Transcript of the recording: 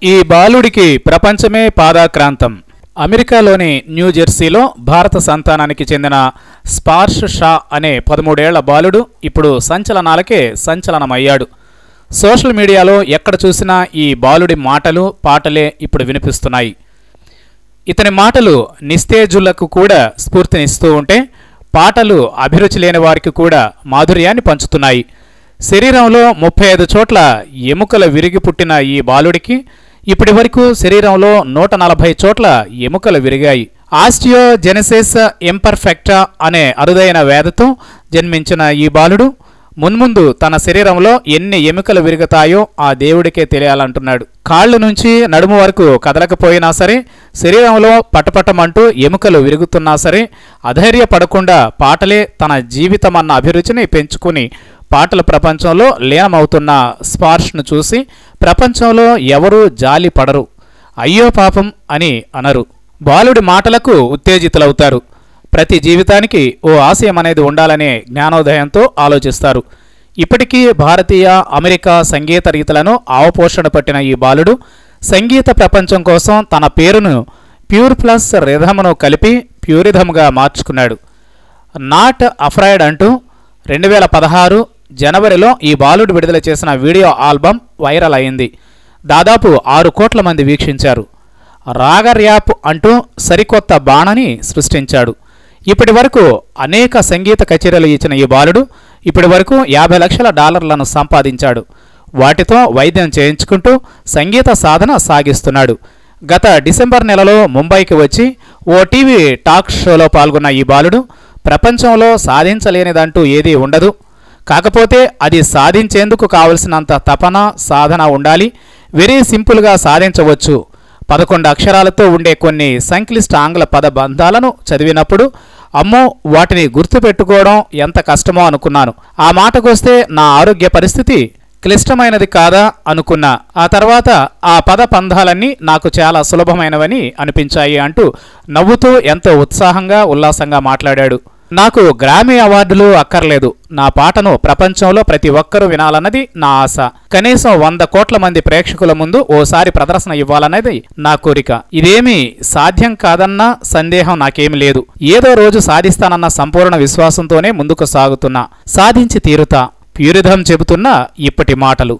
ఈ బాలుడికి ప్రపంచమే పాదాక్రాంతం. అమెరికాలోని న్యూజెర్సీలో భారత సంతానానికి చెందిన స్పార్ష్ షా అనే 13 ఏళ్ల బాలుడు ఇప్పుడు సంచలనాలకే సంచలనమయ్యాడు. సోషల్ మీడియాలో ఎక్కడ చూసినా ఈ బాలుడి మాటలు పాటలే ఇప్పుడు వినిపిస్తున్నాయి. ఇతని మాటలు నిస్తేజులకు కూడా స్ఫూర్తినిస్తూ ఉంటే, పాటలు అభిరుచి లేని వారికి కూడా మాధుర్యాన్ని పంచుతున్నాయి. శరీరంలో 35 చోట్ల ఎముకలు విరిగి పుట్టిన ఈ బాలుడికి ఇప్పటి వరకు శరీరంలో 140 చోట్ల ఎముకలు విరిగాయి. ఆస్టియోజెనెసిస్ ఇంపర్ఫెక్టా అనే అరుదైన వ్యాధితో జన్మించిన ఈ బాలుడు మున్ముందు తన శరీరంలో ఎన్ని ఎముకలు విరుగుతాయో ఆ దేవుడికే తెలియాలంటున్నాడు. కాళ్ళు నుంచి నడుము వరకు కదలకపోయినా సరే, శరీరంలో పటపటమంటూ ఎముకలు విరుగుతున్నా సరే అధైర్యపడకుండా పాటలే తన జీవితమన్న అభిరుచిని పెంచుకుని పాటల ప్రపంచంలో లీనమవుతున్న స్పార్ష్ను చూసి ప్రపంచంలో ఎవరూ జాలి పడరు, అయ్యో పాపం అని అనరు. బాలుడి మాటలకు ఉత్తేజితులవుతారు. ప్రతి జీవితానికి ఓ ఆశయం అనేది ఉండాలనే జ్ఞానోదయంతో ఆలోచిస్తారు. ఇప్పటికీ భారతీయ అమెరికా సంగీత రీతులను ఆవపోషణ పట్టిన ఈ బాలుడు సంగీత ప్రపంచం కోసం తన పేరును ప్యూర్ ప్లస్ రిథమ్ను కలిపి ప్యూరిథమ్గా మార్చుకున్నాడు. నాట్ అఫ్రైడ్ అంటూ 2016 జనవరిలో ఈ బాలుడు విడుదల చేసిన వీడియో ఆల్బమ్ వైరల్ అయింది. దాదాపు 6 కోట్ల మంది వీక్షించారు. రాగర్యాప్ అంటూ సరికొత్త బాణని సృష్టించాడు. ఇప్పటి వరకు అనేక సంగీత కచేరీలు ఇచ్చిన ఈ బాలుడు ఇప్పటి వరకు $50 లక్షల సంపాదించాడు. వాటితో వైద్యం చేయించుకుంటూ సంగీత సాధన సాగిస్తున్నాడు. గత డిసెంబర్ నెలలో ముంబైకి వచ్చి ఓ టీవీ టాక్ షోలో పాల్గొన్న ఈ బాలుడు ప్రపంచంలో సాధించలేనిదంటూ ఏదీ ఉండదు, కాకపోతే అది సాధించేందుకు కావలసినంత తపన సాధన ఉండాలి, వెరీ సింపుల్గా సాధించవచ్చు. 11 అక్షరాలతో ఉండే కొన్ని సంక్లిష్ట ఆంగ్ల పదబంధాలను చదివినప్పుడు అమ్మో వాటిని గుర్తుపెట్టుకోవడం ఎంత కష్టమో అనుకున్నాను. ఆ మాటకొస్తే నా ఆరోగ్య పరిస్థితి క్లిష్టమైనది కాదా అనుకున్నా. ఆ తర్వాత ఆ పద పందాలన్నీ నాకు చాలా సులభమైనవని అనిపించాయి అంటూ నవ్వుతూ ఎంతో ఉత్సాహంగా ఉల్లాసంగా మాట్లాడాడు. నాకు గ్రామీ అవార్డులు అక్కర్లేదు, నా పాటను ప్రపంచంలో ప్రతి ఒక్కరూ వినాలన్నది నా ఆశ. కనీసం 100 కోట్ల మంది ప్రేక్షకుల ముందు ఓసారి ప్రదర్శన ఇవ్వాలన్నది నా కోరిక. ఇదేమీ సాధ్యం కాదన్న సందేహం నాకేమీ లేదు. ఏదో రోజు సాధిస్తానన్న సంపూర్ణ విశ్వాసంతోనే ముందుకు సాగుతున్నా. సాధించి తీరుతా, ప్యూరిథం చెబుతున్న ఇప్పటి మాటలు.